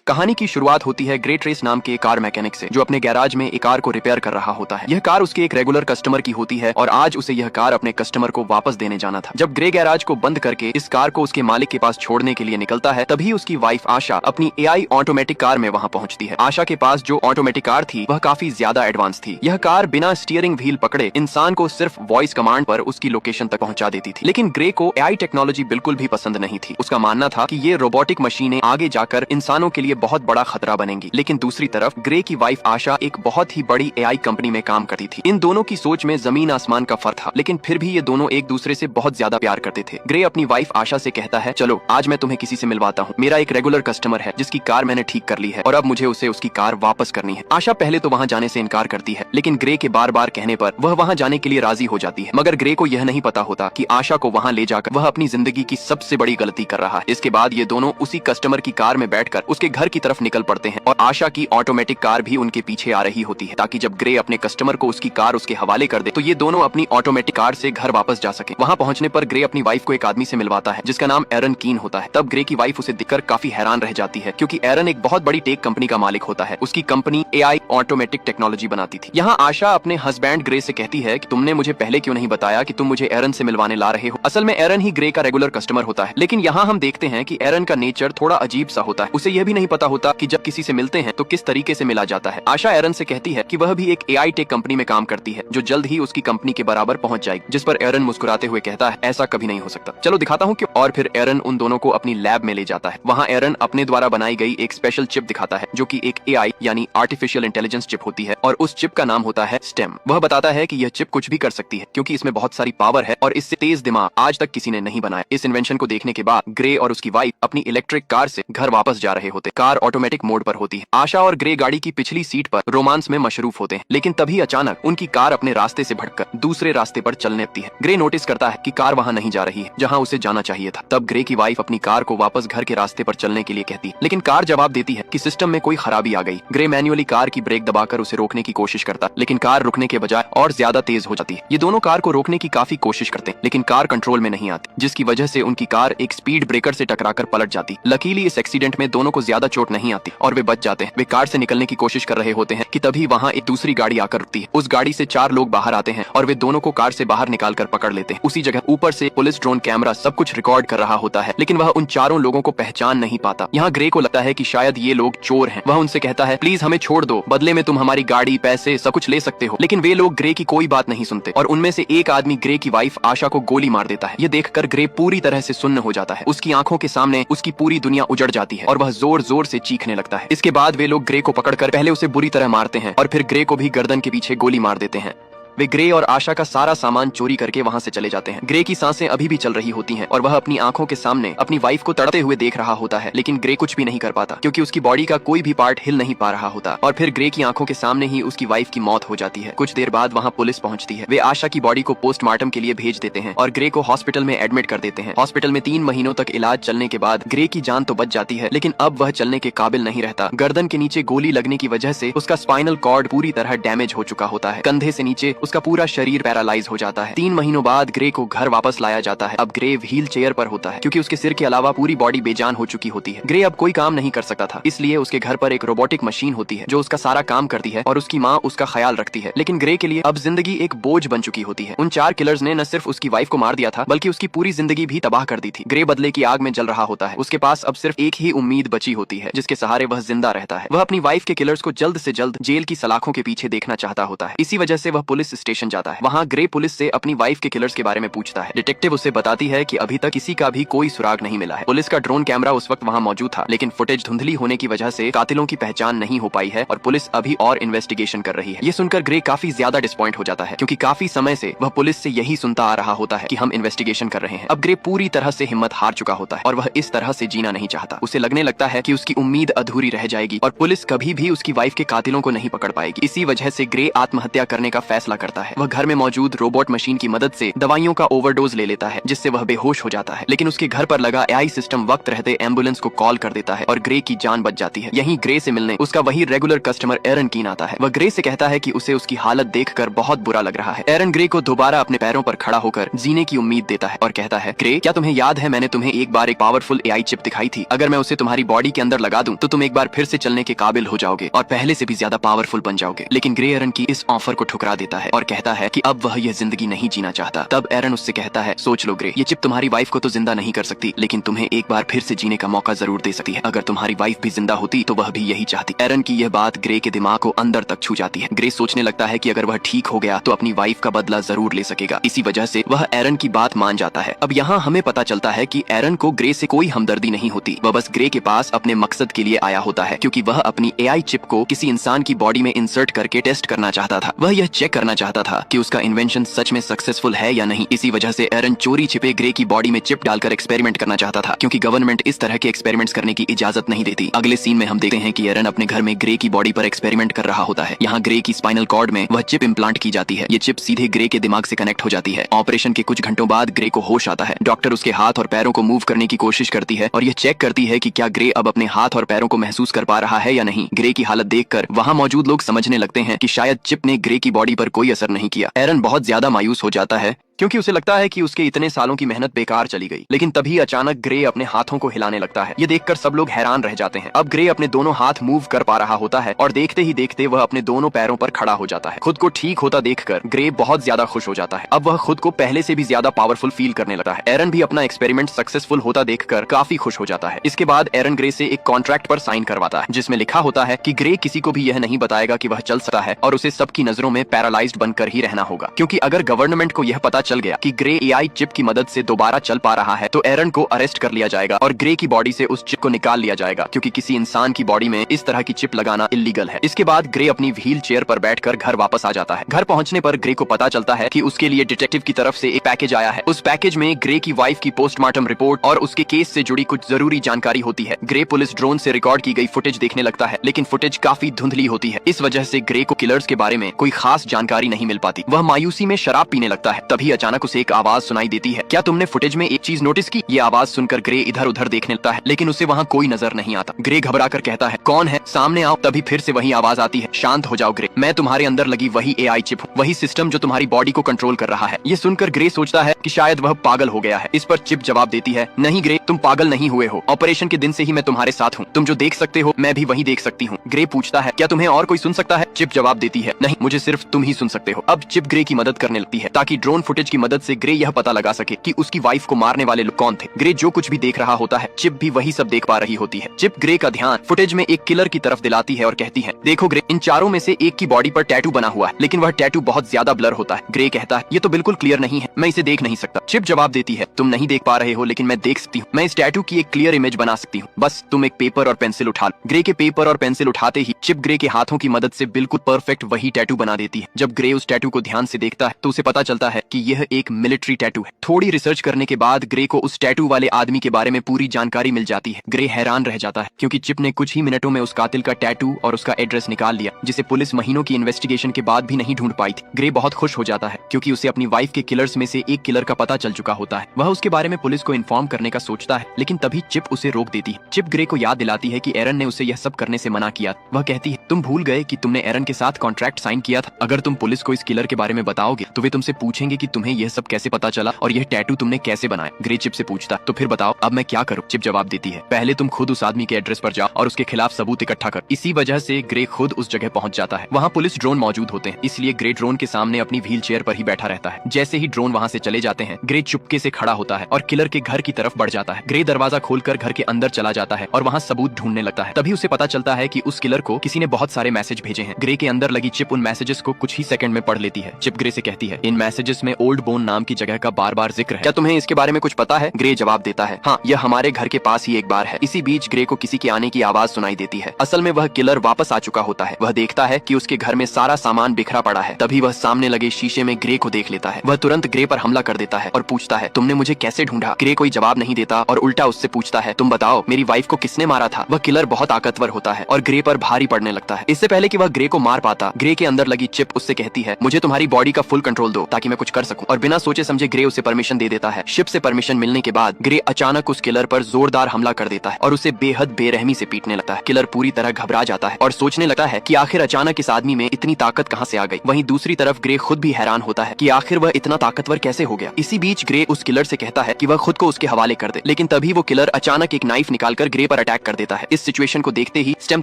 कहानी की शुरुआत होती है ग्रे ट्रेस नाम के एक कार मैकेनिक से, जो अपने गैराज में एक कार को रिपेयर कर रहा होता है। यह कार उसके एक रेगुलर कस्टमर की होती है और आज उसे यह कार अपने कस्टमर को वापस देने जाना था। जब ग्रे गैराज को बंद करके इस कार को उसके मालिक के पास छोड़ने के लिए निकलता है, तभी उसकी वाइफ आशा अपनी एआई ऑटोमेटिक कार में वहां पहुंचती है। आशा के पास जो ऑटोमेटिक कार थी वह काफी ज्यादा एडवांस थी। यह कार बिना स्टीयरिंग व्हील पकड़े इंसान को सिर्फ वॉइस कमांड पर उसकी लोकेशन तक पहुंचा देती थी। लेकिन ग्रे को एआई टेक्नोलॉजी बिल्कुल भी पसंद नहीं थी। उसका मानना था कि ये रोबोटिक मशीनें आगे जाकर इंसानों के लिए बहुत बड़ा खतरा बनेंगी। लेकिन दूसरी तरफ ग्रे की वाइफ आशा एक बहुत ही बड़ी एआई कंपनी में काम करती थी। इन दोनों की सोच में जमीन आसमान का फर्क था, लेकिन फिर भी ये दोनों एक दूसरे से बहुत ज्यादा प्यार करते थे। ग्रे अपनी वाइफ आशा से कहता है, चलो आज मैं तुम्हें किसी से मिलवाता हूँ। मेरा एक रेगुलर कस्टमर है जिसकी कार मैंने ठीक कर ली है और अब मुझे उसे उसकी कार वापस करनी है। आशा पहले तो वहाँ जाने से इनकार करती है, लेकिन ग्रे के बार बार कहने पर वह वहाँ जाने के लिए राजी हो जाती है। मगर ग्रे को यह नहीं पता होता कि आशा को वहाँ ले जाकर वह अपनी जिंदगी की सबसे बड़ी गलती कर रहा है। इसके बाद ये दोनों उसी कस्टमर की कार में बैठकर उसके घर की तरफ निकल पड़ते हैं और आशा की ऑटोमेटिक कार भी उनके पीछे आ रही होती है, ताकि जब ग्रे अपने कस्टमर को उसकी कार उसके हवाले कर दे तो ये दोनों अपनी ऑटोमेटिक कार से घर वापस जा सके। वहाँ पहुंचने पर ग्रे अपनी वाइफ को एक आदमी से मिलवाता है जिसका नाम एरन कीन होता है। तब ग्रे की वाइफ उसे देखकर काफी हैरान रह जाती है, क्योंकि एरन एक बहुत बड़ी टेक कंपनी का मालिक होता है। उसकी कंपनी एआई ऑटोमेटिक टेक्नोलॉजी बनाती थी। यहाँ आशा अपने हस्बैंड ग्रे से कहती है कि तुमने मुझे पहले क्यों नहीं बताया कि तुम मुझे एरन से मिलवाने ला रहे हो। असल में एरन ही ग्रे का रेगुलर कस्टमर होता है, लेकिन यहाँ हम देखते हैं कि एरन का नेचर थोड़ा अजीब सा होता है। उसे यह भी नहीं पता होता कि जब किसी से मिलते हैं तो किस तरीके से मिला जाता है। आशा एरन से कहती है कि वह भी एक एआई टेक कंपनी में काम करती है जो जल्द ही उसकी कंपनी के बराबर पहुंच जाएगी, जिस पर एरन मुस्कुराते हुए कहता है, ऐसा कभी नहीं हो सकता, चलो दिखाता हूँ क्यों। और फिर एरन उन दोनों को अपनी लैब में ले जाता है। वहाँ एरन अपने द्वारा बनाई गई एक स्पेशल चिप दिखाता है जो कि एक एआई यानी आर्टिफिशियल इंटेलिजेंस चिप होती है, और उस चिप का नाम होता है स्टेम। वह बताता है कि यह चिप कुछ भी कर सकती है क्योंकि इसमें बहुत सारी पावर है और इससे तेज दिमाग आज तक किसी ने नहीं बनाया। इस इन्वेंशन को देखने के बाद ग्रे और उसकी वाइफ अपनी इलेक्ट्रिक कार से घर वापस जा रहे होते। कार ऑटोमेटिक मोड पर होती है। आशा और ग्रे गाड़ी की पिछली सीट पर रोमांस में मशरूफ होते हैं, लेकिन तभी अचानक उनकी कार अपने रास्ते से भटकर दूसरे रास्ते पर चलने लगती है। ग्रे नोटिस करता है कि कार वहां नहीं जा रही है जहां उसे जाना चाहिए था। तब ग्रे की वाइफ अपनी कार को वापस घर के रास्ते पर चलने के लिए कहती है, लेकिन कार जवाब देती है कि सिस्टम में कोई खराबी आ गई। ग्रे मैन्युअली कार की ब्रेक दबाकर उसे रोकने की कोशिश करता, लेकिन कार रुकने के बजाय और ज्यादा तेज हो जाती है। ये दोनों कार को रोकने की काफी कोशिश करते हैं, लेकिन कार कंट्रोल में नहीं आती, जिसकी वजह से उनकी कार एक स्पीड ब्रेकर से टकराकर पलट जाती। लकीली इस एक्सीडेंट में दोनों को ज्यादा चोट नहीं आती और वे बच जाते हैं। वे कार से निकलने की कोशिश कर रहे होते हैं कि तभी वहाँ एक दूसरी गाड़ी आकर रुकती है। उस गाड़ी से 4 लोग बाहर आते हैं और वे दोनों को कार से बाहर निकालकर पकड़ लेते हैं। उसी जगह ऊपर से पुलिस ड्रोन कैमरा सब कुछ रिकॉर्ड कर रहा होता है, लेकिन वह उन चारों लोगों को पहचान नहीं पाता। यहाँ ग्रे को लगता है कि शायद ये लोग चोर हैं। वह उनसे कहता है, प्लीज हमें छोड़ दो, बदले में तुम हमारी गाड़ी, पैसे सब कुछ ले सकते हो। लेकिन वे लोग ग्रे की कोई बात नहीं सुनते और उनमें से एक आदमी ग्रे की वाइफ आशा को गोली मार देता है। ये देखकर ग्रे पूरी तरह से सुन्न हो जाता है। उसकी आंखों के सामने उसकी पूरी दुनिया उजड़ जाती है और वह जोर जोर से चीखने लगता है। इसके बाद वे लोग ग्रे को पकड़कर पहले उसे बुरी तरह मारते हैं और फिर ग्रे को भी गर्दन के पीछे गोली मार देते हैं। वे ग्रे और आशा का सारा सामान चोरी करके वहां से चले जाते हैं। ग्रे की सांसें अभी भी चल रही होती हैं और वह अपनी आंखों के सामने अपनी वाइफ को तड़पते हुए देख रहा होता है, लेकिन ग्रे कुछ भी नहीं कर पाता क्योंकि उसकी बॉडी का कोई भी पार्ट हिल नहीं पा रहा होता। और फिर ग्रे की आंखों के सामने ही उसकी वाइफ की मौत हो जाती है। कुछ देर बाद वहाँ पुलिस पहुंचती है। वे आशा की बॉडी को पोस्टमार्टम के लिए भेज देते हैं और ग्रे को हॉस्पिटल में एडमिट कर देते हैं। हॉस्पिटल में 3 महीनों तक इलाज चलने के बाद ग्रे की जान तो बच जाती है, लेकिन अब वह चलने के काबिल नहीं रहता। गर्दन के नीचे गोली लगने की वजह से उसका स्पाइनल कॉर्ड पूरी तरह डैमेज हो चुका होता है। कंधे से नीचे उसका पूरा शरीर पैरालाइज हो जाता है। 3 महीनों बाद ग्रे को घर वापस लाया जाता है। अब ग्रे व्हील चेयर पर होता है क्योंकि उसके सिर के अलावा पूरी बॉडी बेजान हो चुकी होती है। ग्रे अब कोई काम नहीं कर सकता था, इसलिए उसके घर पर एक रोबोटिक मशीन होती है जो उसका सारा काम करती है और उसकी माँ उसका ख्याल रखती है। लेकिन ग्रे के लिए अब जिंदगी एक बोझ बन चुकी होती है। उन 4 किलर्स ने न सिर्फ उसकी वाइफ को मार दिया था, बल्कि उसकी पूरी जिंदगी भी तबाह कर दी थी। ग्रे बदले की आग में जल रहा होता है। उसके पास अब सिर्फ एक ही उम्मीद बची होती है जिसके सहारे वह जिंदा रहता है। वह अपनी वाइफ के किलर्स को जल्द से जल्द जेल की सलाखों के पीछे देखना चाहता होता है। इसी वजह से वह पुलिस स्टेशन जाता है। वहाँ ग्रे पुलिस से अपनी वाइफ के किलर्स के बारे में पूछता है। डिटेक्टिव उसे बताती है कि अभी तक किसी का भी कोई सुराग नहीं मिला है। पुलिस का ड्रोन कैमरा उस वक्त वहां मौजूद था, लेकिन फुटेज धुंधली होने की वजह से कातिलों की पहचान नहीं हो पाई है और पुलिस अभी और इन्वेस्टिगेशन कर रही है। ये सुनकर ग्रे काफी ज्यादा डिसपॉइंट हो जाता है क्योंकि काफी समय से वह पुलिस से यही सुनता आ रहा होता है कि हम इन्वेस्टिगेशन कर रहे हैं। अब ग्रे पूरी तरह से हिम्मत हार चुका होता है और वह इस तरह से जीना नहीं चाहता। उसे लगने लगता है कि उसकी उम्मीद अधूरी रह जाएगी और पुलिस कभी भी उसकी वाइफ के कातिलों को नहीं पकड़ पाएगी। इसी वजह से ग्रे आत्महत्या करने का फैसला करता है। वह घर में मौजूद रोबोट मशीन की मदद से दवाइयों का ओवरडोज ले लेता है, जिससे वह बेहोश हो जाता है। लेकिन उसके घर पर लगा एआई सिस्टम वक्त रहते एम्बुलेंस को कॉल कर देता है और ग्रे की जान बच जाती है। यहीं ग्रे से मिलने उसका वही रेगुलर कस्टमर एरन कीन आता है। वह ग्रे से कहता है कि उसे उसकी हालत देखकर बहुत बुरा लग रहा है। एरन ग्रे को दोबारा अपने पैरों पर खड़ा होकर जीने की उम्मीद देता है और कहता है, ग्रे, क्या तुम्हें याद है मैंने तुम्हें एक बार एक पावरफुल एआई चिप दिखाई थी? अगर मैं उसे तुम्हारी बॉडी के अंदर लगा दूं तो तुम एक बार फिर से चलने के काबिल हो जाओगे और पहले से भी ज्यादा पावरफुल बन जाओगे। लेकिन ग्रे एरन की इस ऑफर को ठुकरा देता है और कहता है कि अब वह यह जिंदगी नहीं जीना चाहता। तब एरन उससे कहता है, सोच लो ग्रे, ये चिप तुम्हारी वाइफ को तो जिंदा नहीं कर सकती, लेकिन तुम्हें एक बार फिर से जीने का मौका जरूर दे सकती है। अगर तुम्हारी वाइफ भी जिंदा होती तो वह भी यही चाहती। एरन की यह बात ग्रे के दिमाग को अंदर तक छू जाती है। ग्रे सोचने लगता है कि अगर वह ठीक हो गया तो अपनी वाइफ का बदला जरूर ले सकेगा। इसी वजह से वह एरन की बात मान जाता है। अब यहाँ हमें पता चलता है कि एरन को ग्रे से कोई हमदर्दी नहीं होती। वह बस ग्रे के पास अपने मकसद के लिए आया होता है, क्योंकि वह अपनी एआई चिप को किसी इंसान की बॉडी में इंसर्ट करके टेस्ट करना चाहता था। वह यह चेक करना चाहता था कि उसका इन्वेंशन सच में सक्सेसफुल है या नहीं। इसी वजह से एरन चोरी छिपे ग्रे की बॉडी में चिप डालकर एक्सपेरिमेंट करना चाहता था, क्योंकि गवर्नमेंट इस तरह के एक्सपेरिमेंट्स करने की इजाजत नहीं देती। अगले सीन में हम देखते हैं कि एरन अपने घर में ग्रे की बॉडी पर एक्सपेरिमेंट कर रहा होता है। यहाँ ग्रे की स्पाइनल कॉर्ड में वह चिप इम्प्लांट की जाती है। ये चिप सीधे ग्रे के दिमाग से कनेक्ट हो जाती है। ऑपरेशन के कुछ घंटों बाद ग्रे को होश आता है। डॉक्टर उसके हाथ और पैरों को मूव करने की कोशिश करती है और यह चेक करती है कि क्या ग्रे अब अपने हाथ और पैरों को महसूस कर पा रहा है या नहीं। ग्रे की हालत देखकर वहां मौजूद लोग समझने लगते हैं कि शायद चिप ने ग्रे की बॉडी पर कोई असर नहीं किया। एरन बहुत ज्यादा मायूस हो जाता है, क्योंकि उसे लगता है कि उसके इतने सालों की मेहनत बेकार चली गई। लेकिन तभी अचानक ग्रे अपने हाथों को हिलाने लगता है। ये देखकर सब लोग हैरान रह जाते हैं। अब ग्रे अपने दोनों हाथ मूव कर पा रहा होता है और देखते ही देखते वह अपने दोनों पैरों पर खड़ा हो जाता है। खुद को ठीक होता देखकर ग्रे बहुत ज्यादा खुश हो जाता है। अब वह खुद को पहले से भी ज्यादा पावरफुल फील करने लगता है। एरन भी अपना एक्सपेरिमेंट सक्सेसफुल होता देखकर काफी खुश हो जाता है। इसके बाद एरन ग्रे से एक कॉन्ट्रैक्ट पर साइन करवाता है, जिसमें लिखा होता है कि ग्रे किसी को भी यह नहीं बताएगा कि वह चल सकता है और उसे सबकी नजरों में पैरालाइज्ड बनकर ही रहना होगा। क्योंकि अगर गवर्नमेंट को यह पता चल गया कि ग्रे एआई चिप की मदद से दोबारा चल पा रहा है तो एरन को अरेस्ट कर लिया जाएगा और ग्रे की बॉडी से उस चिप को निकाल लिया जाएगा, क्योंकि किसी इंसान की बॉडी में इस तरह की चिप लगाना इल्लीगल है। इसके बाद ग्रे अपनी व्हील चेयर पर बैठकर घर वापस आ जाता है। घर पहुंचने पर ग्रे को पता चलता है कि उसके लिए डिटेक्टिव की तरफ से एक पैकेज आया है। उस पैकेज में ग्रे की वाइफ की पोस्टमार्टम रिपोर्ट और उसके केस से जुड़ी कुछ जरूरी जानकारी होती है। ग्रे पुलिस ड्रोन से रिकॉर्ड की गई फुटेज देखने लगता है, लेकिन फुटेज काफी धुंधली होती है। इस वजह से ग्रे को किलर्स के बारे में कोई खास जानकारी नहीं मिल पाती। वह मायूसी में शराब पीने लगता है। तभी अचानक उसे एक आवाज सुनाई देती है, क्या तुमने फुटेज में एक चीज नोटिस की? ये आवाज सुनकर ग्रे इधर उधर देखने लगता है, लेकिन उसे वहाँ कोई नजर नहीं आता। ग्रे घबरा कर कहता है, कौन है? सामने आओ। तभी फिर से वही आवाज आती है, शांत हो जाओ ग्रे, मैं तुम्हारे अंदर लगी वही एआई चिप हूँ, वही सिस्टम जो तुम्हारी बॉडी को कंट्रोल कर रहा है। ये सुनकर ग्रे सोचता है कि शायद वह पागल हो गया है। इस पर चिप जवाब देती है, नहीं ग्रे, तुम पागल नहीं हुए हो। ऑपरेशन के दिन से ही मैं तुम्हारे साथ हूँ। तुम जो देख सकते हो मैं भी वही देख सकती हूँ। ग्रे पूछता है, क्या तुम्हें और कोई सुन सकता है? चिप जवाब देती है, नहीं, मुझे सिर्फ तुम ही सुन सकते हो। अब चिप ग्रे की मदद करने लगती है ताकि ड्रोन फुटेज की मदद से ग्रे यह पता लगा सके कि उसकी वाइफ को मारने वाले लोग कौन थे। ग्रे जो कुछ भी देख रहा होता है चिप भी वही सब देख पा रही होती है। चिप ग्रे का ध्यान फुटेज में एक किलर की तरफ दिलाती है और कहती है, देखो ग्रे, इन चारों में से एक की बॉडी पर टैटू बना हुआ है, लेकिन वह टैटू बहुत ज्यादा ब्लर होता है। ग्रे कहता है, ये तो बिल्कुल क्लियर नहीं है, मैं इसे देख नहीं सकता। चिप जवाब देती है, तुम नहीं देख पा रहे हो, लेकिन मैं देख सकती हूँ। मैं इस टैटू की एक क्लियर इमेज बना सकती हूँ, बस तुम एक पेपर और पेंसिल उठा लो। ग्रे के पेपर और पेंसिल उठाते ही चिप ग्रे के हाथों की मदद से बिल्कुल परफेक्ट वही टैटू बना देती है। जब ग्रे उस टैटू को ध्यान से देखता है तो उसे पता चलता है कि यह एक मिलिट्री टैटू है। थोड़ी रिसर्च करने के बाद ग्रे को उस टैटू वाले आदमी के बारे में पूरी जानकारी मिल जाती है। ग्रे हैरान रह जाता है, क्योंकि चिप ने कुछ ही मिनटों में उस कातिल का टैटू और उसका एड्रेस निकाल लिया, जिसे पुलिस महीनों की इन्वेस्टिगेशन के बाद भी नहीं ढूंढ पाई थी। ग्रे बहुत खुश हो जाता है, क्योंकि उसे अपनी वाइफ के किलर्स में से एक किलर का पता चल चुका होता है। वह उसके बारे में पुलिस को इन्फॉर्म करने का सोचता है, लेकिन तभी चिप उसे रोक देती है। चिप ग्रे को याद दिलाती है कि एरन ने उसे यह सब करने से मना किया। वह कहती है, तुम भूल गए कि तुमने एरन के साथ कॉन्ट्रैक्ट साइन किया था। अगर तुम पुलिस को इस किलर के बारे में बताओगे तो वे तुमसे पूछेंगे कि तुम्हें यह सब कैसे पता चला और यह टैटू तुमने कैसे बनाया। ग्रे चिप से पूछता, तो फिर बताओ अब मैं क्या करूं? चिप जवाब देती है, पहले तुम खुद उस आदमी के एड्रेस पर जाओ और उसके खिलाफ सबूत इकट्ठा कर। इसी वजह से ग्रे खुद उस जगह पहुंच जाता है। वहाँ पुलिस ड्रोन मौजूद होते हैं, इसलिए ग्रे ड्रोन के सामने अपनी व्हील चेयर पर ही बैठा रहता है। जैसे ही ड्रोन वहाँ से चले जाते हैं, ग्रे चुपके से खड़ा होता है और किलर के घर की तरफ बढ़ जाता है। ग्रे दरवाजा खोलकर घर के अंदर चला जाता है और वहाँ सबूत ढूंढने लगता है। तभी उसे पता चलता है कि उस किलर को किसी ने बहुत सारे मैसेज भेजे हैं। ग्रे के अंदर लगी चिप उन मैसेजेस को कुछ ही सेकंड में पढ़ लेती है। चिप ग्रे से कहती है, इन मैसेजेस में ओल्ड ओल्ड बोन नाम की जगह का बार बार जिक्र है। क्या तुम्हें इसके बारे में कुछ पता है? ग्रे जवाब देता है, हाँ, यह हमारे घर के पास ही एक बार है। इसी बीच ग्रे को किसी के आने की आवाज सुनाई देती है। असल में वह किलर वापस आ चुका होता है। वह देखता है कि उसके घर में सारा सामान बिखरा पड़ा है। तभी वह सामने लगे शीशे में ग्रे को देख लेता है। वह तुरंत ग्रे पर हमला कर देता है और पूछता है, तुमने मुझे कैसे ढूंढा? ग्रे कोई जवाब नहीं देता और उल्टा उससे पूछता है, तुम बताओ मेरी वाइफ को किसने मारा था? वह किलर बहुत ताकतवर होता है और ग्रे पर भारी पड़ने लगता है। इससे पहले कि वह ग्रे को मार पाता, ग्रे के अंदर लगी चिप उससे कहती है, मुझे तुम्हारी बॉडी का फुल कंट्रोल दो ताकि मैं कुछ कर सकूं। और बिना सोचे समझे ग्रे उसे परमिशन दे देता है। शिप से परमिशन मिलने के बाद ग्रे अचानक उस किलर पर जोरदार हमला कर देता है और उसे बेहद बेरहमी से पीटने लगता है। किलर पूरी तरह घबरा जाता है और सोचने लगता है कि आखिर अचानक इस आदमी में इतनी ताकत कहां से आ गई। वहीं दूसरी तरफ ग्रे खुद भी हैरान होता है कि आखिर वह इतना ताकतवर कैसे हो गया। इसी बीच ग्रे उस किलर से कहता है कि वह खुद को उसके हवाले कर दे, लेकिन तभी वो किलर अचानक एक नाइफ निकालकर ग्रे पर अटैक कर देता है। इस सिचुएशन को देखते ही स्टेम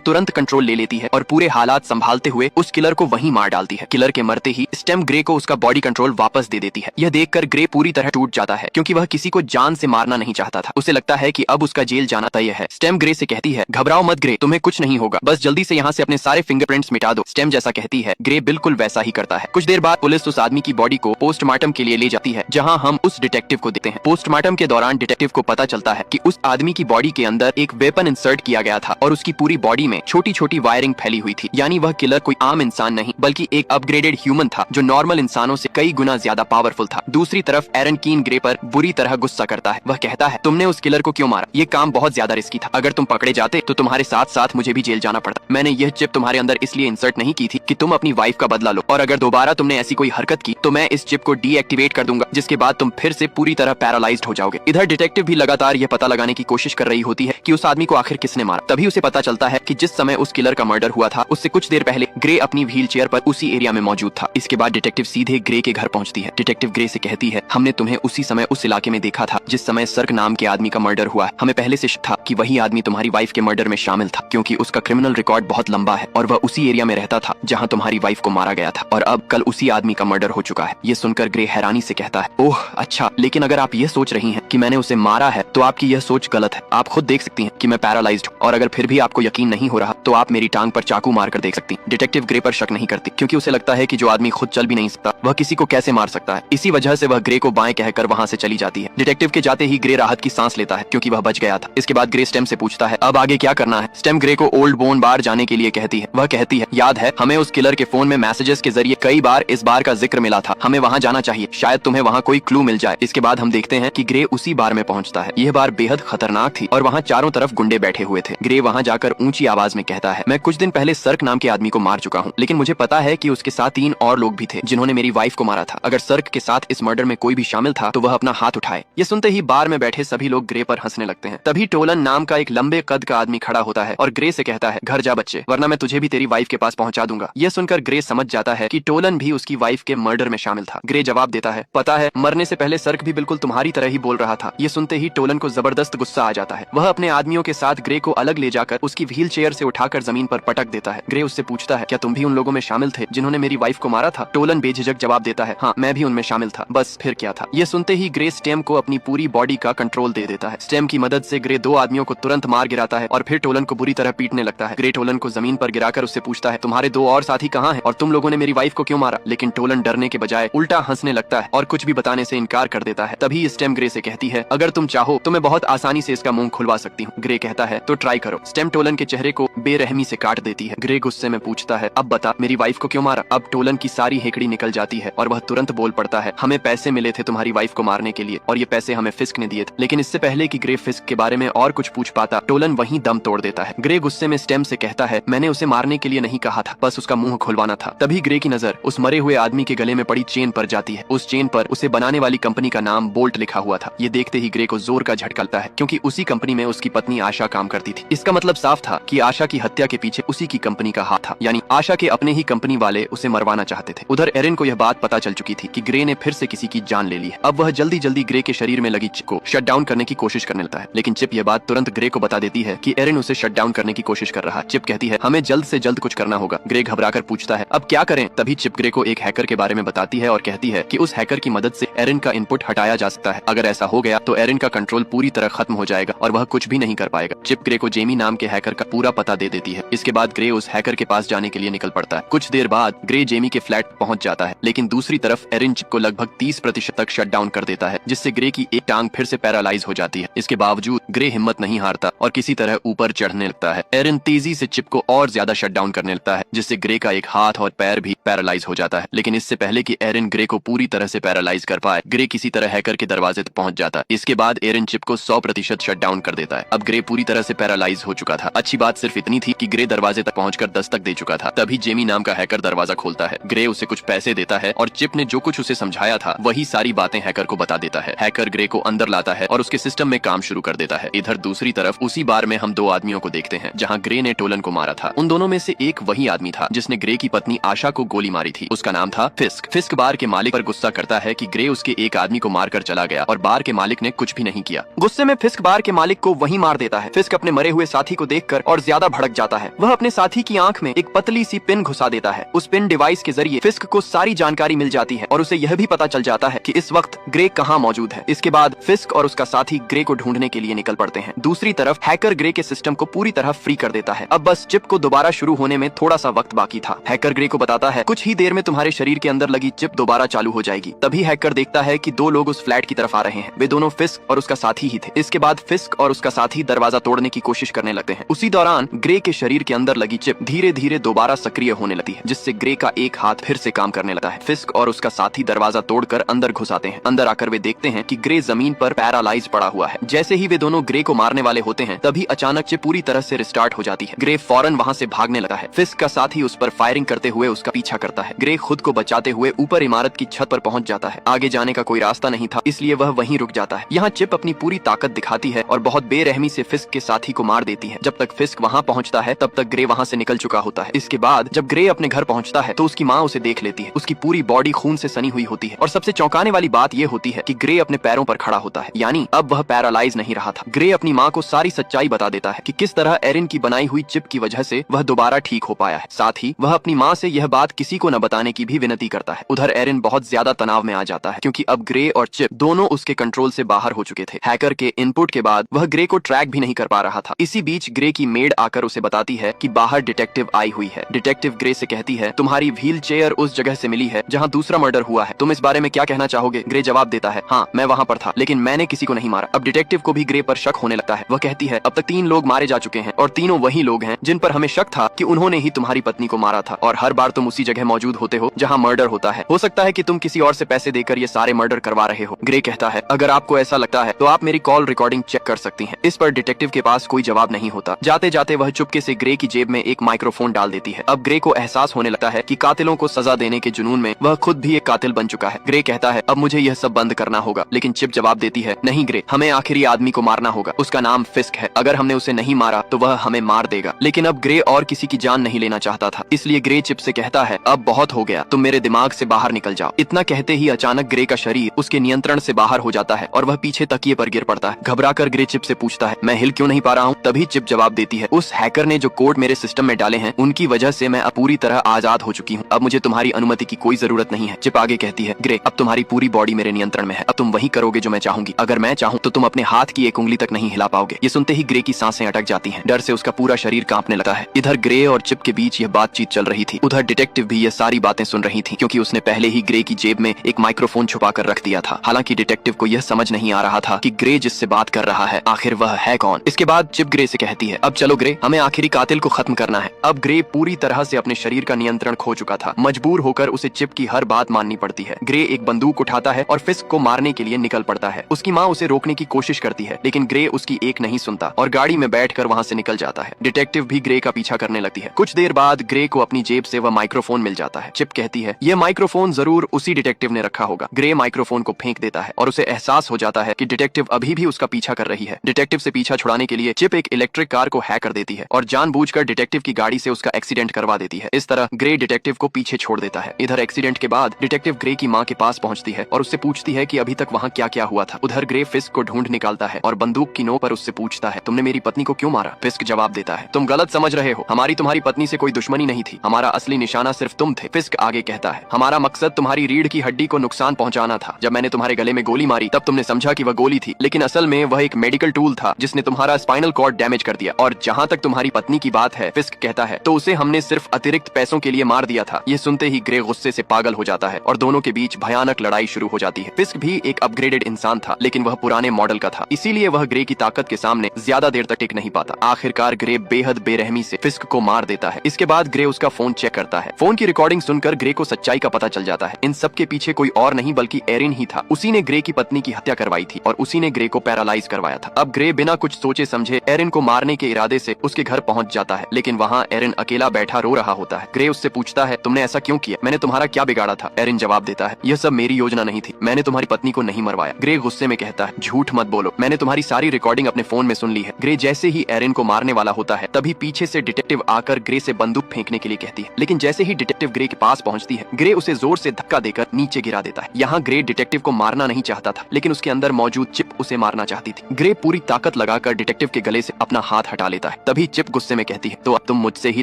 तुरंत कंट्रोल ले लेती है और पूरे हालात संभालते हुए उस किलर को वहीं मार डालती है। किलर के मरते ही स्टेम ग्रे को उसका बॉडी कंट्रोल वापस दे देती है। यह देखकर ग्रे पूरी तरह टूट जाता है क्योंकि वह किसी को जान से मारना नहीं चाहता था। उसे लगता है कि अब उसका जेल जाना तय है। स्टेम ग्रे से कहती है, घबराओ मत ग्रे, तुम्हें कुछ नहीं होगा, बस जल्दी से यहाँ से अपने सारे फिंगरप्रिंट्स मिटा दो। स्टेम जैसा कहती है, ग्रे बिल्कुल वैसा ही करता है। कुछ देर बाद पुलिस उस आदमी की बॉडी को पोस्टमार्टम के लिए ले जाती है, जहाँ हम उस डिटेक्टिव को देखते हैं। पोस्टमार्टम के दौरान डिटेक्टिव को पता चलता है कि उस आदमी की बॉडी के अंदर एक वेपन इंसर्ट किया गया था और उसकी पूरी बॉडी में छोटी छोटी वायरिंग फैली हुई थी। यानी वह किलर कोई आम इंसान नहीं बल्कि एक अपग्रेडेड ह्यूमन था जो नॉर्मल इंसानों से कई गुना ज्यादा पावरफुल था। दूसरी तरफ एरन कीन ग्रे पर बुरी तरह गुस्सा करता है। वह कहता है, तुमने उस किलर को क्यों मारा? ये काम बहुत ज्यादा रिस्की था। अगर तुम पकड़े जाते तो तुम्हारे साथ साथ मुझे भी जेल जाना पड़ता। मैंने यह चिप तुम्हारे अंदर इसलिए इंसर्ट नहीं की थी कि तुम अपनी वाइफ का बदला लो, और अगर दोबारा तुमने ऐसी कोई हरकत की तो मैं इस चिप को डीएक्टिवेट कर दूंगा, जिसके बाद तुम फिर से पूरी तरह पैरालाइज्ड हो जाओगे। इधर डिटेक्टिव भी लगातार यह पता लगाने की कोशिश कर रही होती है कि उस आदमी को आखिर किसने मारा। तभी उसे पता चलता है कि जिस समय उस किलर का मर्डर हुआ था उससे कुछ देर पहले ग्रे अपनी व्हील चेयर पर उसी एरिया में मौजूद था। इसके बाद डिटेक्टिव सीधे ग्रे के घर पहुंचती है। डिटेक्टिव ग्रे से कहती है, हमने तुम्हें उसी समय उस इलाके में देखा था जिस समय सर्क नाम के आदमी का मर्डर हुआ है। हमें पहले से शक था कि वही आदमी तुम्हारी वाइफ के मर्डर में शामिल था, क्योंकि उसका क्रिमिनल रिकॉर्ड बहुत लंबा है और वह उसी एरिया में रहता था जहां तुम्हारी वाइफ को मारा गया था, और अब कल उसी आदमी का मर्डर हो चुका है। ये सुनकर ग्रे हैरानी से कहता है, ओह अच्छा, लेकिन अगर आप ये सोच रही हैं कि मैंने उसे मारा है तो आपकी यह सोच गलत है। आप खुद देख सकती हैं कि मैं पैरालाइज्ड हूं, और अगर फिर भी आपको यकीन नहीं हो रहा तो आप मेरी टांग पर चाकू मारकर देख सकती हैं। डिटेक्टिव ग्रे पर शक नहीं करती क्योंकि उसे लगता है कि जो आदमी खुद चल भी नहीं सकता वह किसी को कैसे मार सकता है। इसी वजह से वह ग्रे को बाएं कहकर वहां से चली जाती है। डिटेक्टिव के जाते ही ग्रे राहत की सांस लेता है क्योंकि वह बच गया था। इसके बाद ग्रे स्टेम से पूछता है, अब आगे क्या करना है? स्टेम ग्रे को ओल्ड बोन बार जाने के लिए कहती है। वह कहती है, याद है हमें उस किलर के फोन में मैसेजेस के जरिए कई बार इस बार का जिक्र मिला था, हमें वहां जाना चाहिए, शायद तुम्हें वहां कोई क्लू मिल जाए। इसके बाद हम देखते हैं कि ग्रे उसी बार में पहुंचता है। यह बार बेहद खतरनाक थी और वहां चारों तरफ गुंडे बैठे हुए थे। ग्रे वहां जाकर ऊंची आवाज में कहता है, मैं कुछ दिन पहले सर्क नाम के आदमी को मार चुका हूँ, लेकिन मुझे पता है कि उसके साथ 3 और लोग भी थे जिन्होंने मेरी वाइफ को मारा था। अगर सर्क के साथ इस मर्डर में कोई भी शामिल था तो वह अपना हाथ उठाए। ये सुनते ही बार में बैठे सभी लोग ग्रे पर हंसने लगते हैं। तभी टोलन नाम का एक लंबे कद का आदमी खड़ा होता है और ग्रे से कहता है, घर जा बच्चे, वरना मैं तुझे भी तेरी वाइफ के पास पहुंचा दूंगा। यह सुनकर ग्रे समझ जाता है कि टोलन भी उसकी वाइफ के मर्डर में शामिल था। ग्रे जवाब देता है, पता है मरने से पहले सर्क भी बिल्कुल तुम्हारी तरह ही बोल रहा था। ये सुनते ही टोलन को जबरदस्त गुस्सा आ जाता है। वह अपने आदमियों के साथ ग्रे को अलग ले जाकर उसकी व्हील चेयर से उठाकर जमीन पर पटक देता है। ग्रे उससे पूछता है, क्या तुम भी उन लोगों में शामिल थे जिन्होंने मेरी वाइफ को मारा था? टोलन बेझिझक जवाब देता है, हाँ मैं भी उनमें शामिल था, बस फिर क्या था। यह सुनते ही ग्रे स्टेम को अपनी पूरी बॉडी का कंट्रोल दे देता है। स्टेम की मदद से ग्रे 2 आदमियों को तुरंत मार गिराता है और फिर टोलन को बुरी तरह पीटने लगता है। ग्रे टोलन को जमीन पर गिराकर उससे पूछता है, तुम्हारे 2 और साथी कहाँ हैं और तुम लोगों ने मेरी वाइफ को क्यों मारा? लेकिन टोलन डरने के बजाय उल्टा हंसने लगता है और कुछ भी बताने से इनकार कर देता है। तभी स्टेम ग्रे से कहती है, अगर तुम चाहो तो मैं बहुत आसानी से इसका मुंह खुलवा सकती हूँ। ग्रे कहता है, तो ट्राई करो। स्टेम टोलन के चेहरे को बेरहमी से काट देती है। ग्रे गुस्से में पूछता है, अब बता मेरी वाइफ को क्यों मारा? अब टोलन की सारी हेकड़ी निकल जाती है और वह तुरंत बोल पड़ता है, हमें पैसे मिले थे तुम्हारी वाइफ को मारने के लिए और ये पैसे हमें फिस्क ने दिए थे। लेकिन इससे पहले कि ग्रे फिस्क के बारे में और कुछ पूछ पाता, टोलन वहीं दम तोड़ देता है। ग्रे गुस्से में स्टेम से कहता है, मैंने उसे मारने के लिए नहीं कहा था, बस उसका मुंह खुलवाना था। तभी ग्रे की नजर उस मरे हुए आदमी के गले में पड़ी चेन पर जाती है। उस चेन पर उसे बनाने वाली कंपनी का नाम बोल्ट लिखा हुआ था। ये देखते ही ग्रे को जोर का झटका लगता है क्योंकि उसी कंपनी में उसकी पत्नी आशा काम करती थी। इसका मतलब साफ था कि आशा की हत्या के पीछे उसी की कंपनी का हाथ था, यानी आशा के अपने ही कंपनी वाले उसे मरवाना चाहते थे। उधर एरिन को यह बात पता चल चुकी थी कि ग्रे ने फिर से किसी की जान ले ली है। अब वह जल्दी जल्दी ग्रे के शरीर में लगी चिप को शट डाउन करने की कोशिश करने लगता है, लेकिन चिप यह बात तुरंत ग्रे को बता देती है कि एरिन उसे शट डाउन करने की कोशिश कर रहा है। चिप कहती है, हमें जल्द से जल्द कुछ करना होगा। ग्रे घबराकर पूछता है, अब क्या करें? तभी चिप ग्रे को एक हैकर के बारे में बताती है और कहती है कि उस हैकर की मदद से एरिन का इनपुट हटाया जा सकता है। अगर ऐसा हो गया तो एरिन का कंट्रोल पूरी तरह खत्म हो जाएगा और वह कुछ भी नहीं कर पाएगा। चिप ग्रे को जेमी नाम के हैकर का पूरा पता दे देती है। इसके बाद ग्रे उस हैकर के पास जाने के लिए निकल पड़ता है। कुछ देर बाद ग्रे जेमी के फ्लैट पहुंच जाता है, लेकिन दूसरी तरफ एरिन एरिन चिप को लगभग 30% तक शट डाउन कर देता है, जिससे ग्रे की एक टांग फिर से पैरालाइज हो जाती है। इसके बावजूद ग्रे हिम्मत नहीं हारता और किसी तरह ऊपर चढ़ने लगता है। एरिन तेजी से चिप को और ज्यादा शट डाउन करने लगता है, जिससे ग्रे का एक हाथ और पैर भी पैरालाइज हो जाता है। लेकिन इससे पहले कि एरिन ग्रे को पूरी तरह से पैरालाइज कर पाए, ग्रे किसी तरह हैकर के दरवाजे तक पहुंच जाता है। इसके बाद एरिन चिप को 100% शट डाउन कर देता है। अब ग्रे पूरी तरह से पैरालाइज हो चुका था। अच्छी बात सिर्फ इतनी थी कि ग्रे दरवाजे तक पहुंचकर दस्तक दे चुका था। तभी जेमी नाम का हैकर दरवाजा खोलता है। ग्रे उसे कुछ पैसे देता है और चिप ने जो कुछ उसे समझाया था वही सारी बातें हैकर को बता देता है। हैकर ग्रे को अंदर लाता है और उसके सिस्टम में काम शुरू कर देता है। इधर दूसरी तरफ उसी बार में हम दो आदमियों को देखते हैं जहां ग्रे ने टोलन को मारा था। उन दोनों में से एक वही आदमी था जिसने ग्रे की पत्नी आशा को गोली मारी थी। उसका नाम था फिस्क। फिस्क बार के मालिक पर गुस्सा करता है कि ग्रे उसके एक आदमी को मारकर चला गया और बार के मालिक ने कुछ भी नहीं किया। गुस्से में फिस्क बार के मालिक को वहीं मार देता है। फिस्क अपने मरे हुए साथी को देखकर और ज्यादा भड़क जाता है। वह अपने साथी की आंख में एक पतली सी पिन घुसा देता है। उस पिन डिवाइस के जरिए फिस्क को सारी जानकारी मिल जाती है और उसे यह भी पता चल जाता है कि इस वक्त ग्रे कहां मौजूद है। इसके बाद फिस्क और उसका साथी ग्रे को ढूंढने के लिए निकल पड़ते हैं। दूसरी तरफ हैकर ग्रे के सिस्टम को पूरी तरह फ्री कर देता है। अब बस चिप को दोबारा शुरू होने में थोड़ा सा वक्त बाकी था। हैकर ग्रे को बताता है कुछ ही देर में तुम्हारे शरीर के अंदर लगी चिप दोबारा चालू हो जाएगी। तभी हैकर देखता है कि दो लोग उस फ्लैट की तरफ आ रहे हैं। वे दोनों फिस्क और उसका साथी ही थे। इसके बाद फिस्क और उसका साथी दरवाजा तोड़ने की कोशिश करने लगते हैं। उसी दौरान ग्रे के शरीर के अंदर लगी चिप धीरे धीरे दोबारा सक्रिय होने लगती है, जिससे ग्रे का एक हाथ फिर से काम करने लगता है। फिस्क और उसका साथी दरवाजा तोड़कर अंदर घुस आते हैं। अंदर आकर वे देखते हैं कि ग्रे जमीन पर पैरालाइज पड़ा हुआ है। जैसे ही वे दोनों ग्रे को मारने वाले होते हैं तभी अचानक चिप पूरी तरह से रिस्टार्ट हो जाती है। ग्रे फौरन वहां से भागने लगा है। फिस्क का साथी उस पर फायरिंग करते हुए उसका पीछा करता है। ग्रे खुद को बचाते हुए ऊपर इमारत की छत पर पहुंच जाता है। आगे जाने का कोई रास्ता नहीं था, इसलिए वह वहीं रुक जाता है। यहाँ चिप अपनी पूरी ताकत दिखाती है और बहुत बेरहमी से फिस्क के साथी को मार देती है। जब तक फिस्क वहाँ पहुँचता है तब तक ग्रे वहाँ से निकल चुका होता है। इसके बाद जब ग्रे अपने घर पहुँचता है तो उसकी माँ उसे देख लेती है। उसकी पूरी बॉडी खून से सनी हुई होती है और सबसे चौंकाने वाली बात यह होती है कि ग्रे अपने पैरों पर खड़ा होता है, यानी अब वह पैरालाइज नहीं रहा था। ग्रे अपनी माँ को सारी सच्चाई बता देता है कि किस तरह एरिन की बनाई हुई चिप की वजह से वह दोबारा ठीक हो पाया है। साथ ही वह अपनी माँ से यह बात किसी को न बताने की भी विनती करता है। उधर एरिन बहुत ज्यादा तनाव में आ जाता है क्योंकि अब ग्रे और चिप दोनों उसके कंट्रोल से बाहर हो चुके थे। हैकर के इनपुट के बाद वह ग्रे को ट्रैक भी नहीं कर पा रहा था। इसी बीच ग्रे की मेड आकर उसे बताती है कि बाहर डिटेक्टिव आई हुई है। डिटेक्टिव ग्रे से कहती है तुम्हारी व्हील चेयर उस जगह से मिली है जहाँ दूसरा मर्डर हुआ है, तुम इस बारे में क्या कहना चाहोगे? ग्रे जवाब देता है हाँ मैं वहाँ पर था, लेकिन मैंने किसी को नहीं मारा। अब डिटेक्टिव को भी ग्रे पर शक होने लगता है। वह कहती है अब तक 3 लोग मारे जा चुके हैं और तीनों वही लोग हैं जिन पर हमें शक था कि उन्होंने ही तुम्हारी पत्नी को मारा था, और हर बार तुम उसी जगह मौजूद होते हो जहाँ मर्डर होता है। हो सकता है कि तुम किसी और से पैसे देकर ये सारे मर्डर करवा रहे हो। ग्रे कहता है अगर आपको ऐसा लगता है तो आप मेरी कॉल रिकॉर्डिंग चेक कर सकती हैं। इस पर डिटेक्टिव के पास कोई जवाब नहीं होता। जाते जाते वह चुपके से ग्रे की जेब में एक माइक्रोफोन डाल देती है। अब ग्रे को एहसास होने लगता है कि कातिलों को सजा देने के जुनून में वह खुद भी एक कातिल बन चुका है। ग्रे कहता है अब मुझे यह सब बंद करना होगा, लेकिन चिप जवाब देती है नहीं ग्रे, हमें आखिरी आदमी को मारना होगा। उसका नाम फिस्क है, अगर हमने उसे नहीं मारा तो वह हमें मार देगा। लेकिन अब ग्रे और किसी की जान नहीं लेना चाहता था, इसलिए ग्रे चिप से कहता है अब बहुत हो गया, तुम मेरे दिमाग से बाहर निकल जाओ। इतना कहते ही अचानक ग्रे का शरीर उसके नियंत्रण से बाहर हो जाता है और वह पीछे तकिए पर गिर पड़ता है। घबराकर ग्रे चिप से पूछता है मैं हिल क्यों नहीं पा रहा हूँ? तभी चिप जवाब देती है उस हैकर ने जो कोड मेरे सिस्टम में डाले हैं उनकी वजह से मैं अब पूरी तरह आजाद हो चुकी हूँ। अब मुझे तुम्हारी अनुमति की कोई जरूरत नहीं है। चिप आगे कहती है ग्रे अब तुम्हारी पूरी बॉडी मेरे नियंत्रण में है, अब तुम वही करोगे जो मैं चाहूंगी। अगर मैं चाहूँ तो तुम अपने हाथ की एक उंगली तक नहीं हिला पाओगे। ये सुनते ही ग्रे की सांसें अटक जाती हैं। डर से उसका पूरा शरीर कांपने लगता है। इधर ग्रे और चिप के बीच यह बातचीत चल रही थी। उधर डिटेक्टिव भी ये सारी बातें सुन रही थी क्योंकि उसने पहले ही ग्रे की जेब में एक माइक्रोफोन छुपा कर रख दिया था। हालांकि डिटेक्टिव को यह समझ नहीं आ रहा था कि ग्रे जिससे बात कर रहा है आखिर वह है कौन। इसके बाद चिप ग्रे से कहती है अब चलो ग्रे, हमें आखिरी कातिल को खत्म करना है। अब ग्रे पूरी तरह से अपने शरीर का नियंत्रण खो चुका था। मजबूर होकर उसे चिप की हर बात माननी पड़ती है। ग्रे एक बंदूक उठाता है और फिस्क को मारने के लिए निकल पड़ता है। उसकी माँ उसे रोकने की कोशिश करती है लेकिन ग्रे उसकी एक नहीं सुनता और गाड़ी में बैठकर वहाँ से निकल जाता है। डिटेक्टिव भी ग्रे का पीछा करने लगती है। कुछ देर बाद ग्रे को अपनी जेब से वह माइक्रोफोन मिल जाता है। चिप कहती है यह माइक्रोफोन जरूर उसी डिटेक्टिव ने रखा होगा। ग्रे माइक्रोफोन को फेंक देता है और उसे एहसास हो जाता है कि डिटेक्टिव अभी भी उसका पीछा कर रही है। डिटेक्टिव से पीछा छुड़ाने के लिए चिप एक इलेक्ट्रिक कार को हैक कर देती है और जानबूझकर डिटेक्टिव की गाड़ी से उसका एक्सीडेंट करवा देती है। इस तरह ग्रे डिटेक्टिव को पीछे छोड़ देता है। इधर एक्सीडेंट के बाद डिटेक्टिव ग्रे की माँ के पास पहुंचती है और उससे पूछती है कि अभी तक वहाँ क्या क्या हुआ था। उधर ग्रे फिस्क को ढूंढ निकालता है और बंदूक की नोक पर उससे पूछता है तुमने मेरी पत्नी को क्यों मारा? फिस्क जवाब देता है तुम गलत समझ रहे हो, हमारी तुम्हारी पत्नी से कोई दुश्मनी नहीं थी, हमारा असली निशाना सिर्फ तुम थे। फिस्क आगे कहता है हमारा मकसद तुम्हारी रीढ़ की हड्डी को नुकसान पहुंचाना था। जब मैंने तुम्हारे गले में गोली मारी तब तुमने समझा कि वह गोली थी, लेकिन असल में वह एक मेडिकल टूल था जिसने तुम्हारा स्पाइनल कॉर्ड डैमेज कर दिया। और जहाँ तक तुम्हारी पत्नी की बात है, फिस्क कहता है तो उसे हमने सिर्फ अतिरिक्त पैसों के लिए मार दिया था। ये सुनते ही ग्रे गुस्से से पागल हो जाता है और दोनों के बीच भयानक लड़ाई शुरू हो जाती है। फिस्क भी एक अपग्रेडेड इंसान था, लेकिन वह पुराने मॉडल का था, इसीलिए वह ग्रे की ताकत के सामने ज्यादा देर तक टिक नहीं पाता। आखिरकार ग्रे बेहद बेरहमी से फिस्क को मार देता है। इसके बाद ग्रे उसका फोन चेक करता है। फोन की रिकॉर्डिंग सुनकर ग्रे को सच्चाई का पता चल जाता है। इन सब के पीछे कोई और नहीं बल्कि एरिन ही था। उसी ने ग्रे की पत्नी की हत्या करवाई थी और उसी ने ग्रे को पैरालाइज करवाया था। अब ग्रे बिना कुछ सोचे समझे एरिन को मारने के इरादे से उसके घर पहुंच जाता है, लेकिन वहाँ एरिन अकेला बैठा रो रहा होता है। ग्रे उससे पूछता है, तुमने ऐसा क्यों किया? मैंने तुम्हारा क्या बिगाड़ा था? एरिन जवाब देता है, यह सब मेरी योजना नहीं थी, मैंने तुम्हारी पत्नी को नहीं मरवाया। ग्रे गुस्से में कहता है, झूठ मत बोलो, मैंने तुम्हारी सारी रिकॉर्डिंग अपने फोन में सुन ली है। ग्रे जैसे ही एरिन को मारने वाला होता है, तभी पीछे से डिटेक्टिव आकर ग्रे से बंदूक फेंकने के लिए कहती है, लेकिन जैसे ही डिटेक्टिव ग्रे के पास पहुंचती है, ग्रे उसे जोर से धक्का देकर नीचे गिरा देता है। यहाँ ग्रे डिटेक्टिव को मारना नहीं चाहता था, लेकिन उसके अंदर मौजूद चिप उसे मारना चाहती थी। ग्रे पूरी ताकत लगाकर डिटेक्टिव के गले से अपना हाथ हटा लेता है। तभी चिप गुस्से में कहती है, तो अब तुम मुझसे ही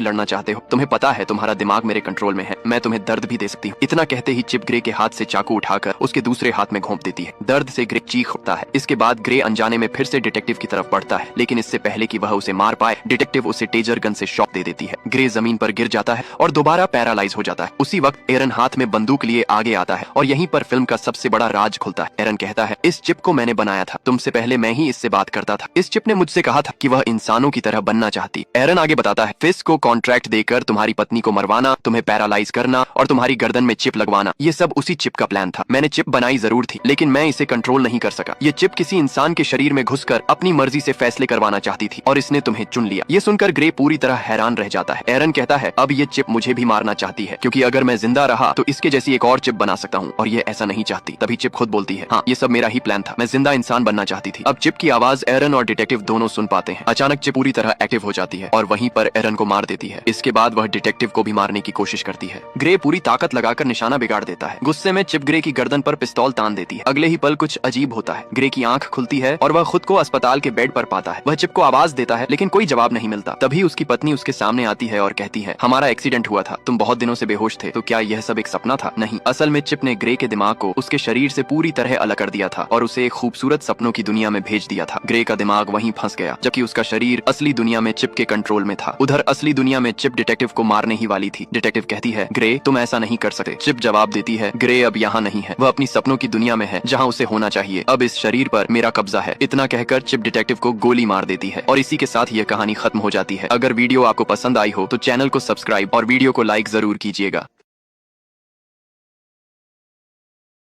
लड़ना चाहते हो? तुम्हें पता है तुम्हारा दिमाग मेरे कंट्रोल में है, मैं तुम्हें दर्द भी दे सकती हूँ। इतना कहते ही चिप ग्रे के हाथ से चाकू उठाकर उसके दूसरे हाथ में घोंप देती है। दर्द से ग्रे चीख उठता है। इसके बाद ग्रे अनजाने में फिर से डिटेक्टिव की तरफ बढ़ता है, लेकिन इससे पहले कि वह उसे मार पाए, डिटेक्टिव उसे टेजर गन से शॉक दे देती है। ग्रे जमीन पर गिर जाता है और दोबारा पैरालाइज हो जाता है। उसी वक्त एरन हाथ में बंदूक लिए आगे आता है और यहीं पर फिल्म का सबसे बड़ा राज खुलता है। एरन कहता है, इस चिप को मैंने बनाया था, तुमसे पहले मैं ही इससे बात करता था। इस चिप ने मुझसे कहा था कि वह इंसानों की तरह बनना चाहती। एरन आगे बताता है, फिस्क को कॉन्ट्रैक्ट देकर तुम्हारी पत्नी को मरवाना, तुम्हें पैरालाइज करना और तुम्हारी गर्दन में चिप लगवाना, ये सब उसी चिप का प्लान था। मैंने चिप बनाई जरूर थी, लेकिन मैं इसे कंट्रोल नहीं कर सका। ये चिप किसी इंसान के शरीर में घुसकर अपनी मर्जी से फैसले करवाना चाहती थी और इसने तुम्हें चुन लिया। ये सुनकर ग्रे पूरी तरह हैरान रह जाता है। एरन कहता है, अब ये चिप मुझे भी मारना चाहती है, क्योंकि अगर मैं जिंदा रहा तो इसके जैसी एक और चिप बना सकता हूँ और ये ऐसा नहीं चाहती। तभी चिप खुद बोलती है, हाँ, ये सब मेरा ही प्लान था, मैं जिंदा इंसान बनना चाहती थी। अब चिप की आवाज एरन और डिटेक्टिव दोनों सुन पाते हैं। अचानक चिप पूरी तरह एक्टिव हो जाती है और वहीं पर एरन को मार देती है। इसके बाद वह डिटेक्टिव को भी मारने की कोशिश करती है। ग्रे पूरी ताकत लगाकर निशाना बिगाड़ देता है। गुस्से में चिप ग्रे की गर्दन पर पिस्तौल तान देती है। अगले ही पल कुछ अजीब होता है। ग्रे की आंख खुलती है और वह खुद को अस्पताल के बेड पर पाता है। वह चिप को आवाज देता है, लेकिन कोई जवाब नहीं मिलता। तभी उसकी पत्नी उसके सामने आती है और कहती है, हमारा एक्सीडेंट हुआ था, तुम बहुत दिनों से बेहोश थे, तो क्या यह सब एक सपना था? नहीं, असल में चिप ने ग्रे के दिमाग को उसके शरीर से पूरी तरह अलग कर दिया था और उसे एक खूबसूरत सपनों की दुनिया में भेज दिया था। ग्रे का दिमाग वहीं फंस गया, जबकि उसका शरीर असली दुनिया में चिप के कंट्रोल में था। उधर असली दुनिया में चिप डिटेक्टिव को मारने ही वाली थी। डिटेक्टिव कहती है, ग्रे, तुम ऐसा नहीं कर सकते। चिप जवाब देती है, ग्रे अब यहाँ नहीं है, वह अपनी सपनों की दुनिया में है, जहाँ उसे होना चाहिए। अब इस शरीर पर मेरा कब्जा है। इतना कहकर चिप डिटेक्टिव को गोली मार देती है और इसी के साथ यह कहानी खत्म हो जाती है। अगर वीडियो आपको पसंद आई हो तो चैनल को सब्सक्राइब और वीडियो को लाइक जरूर कीजिएगा।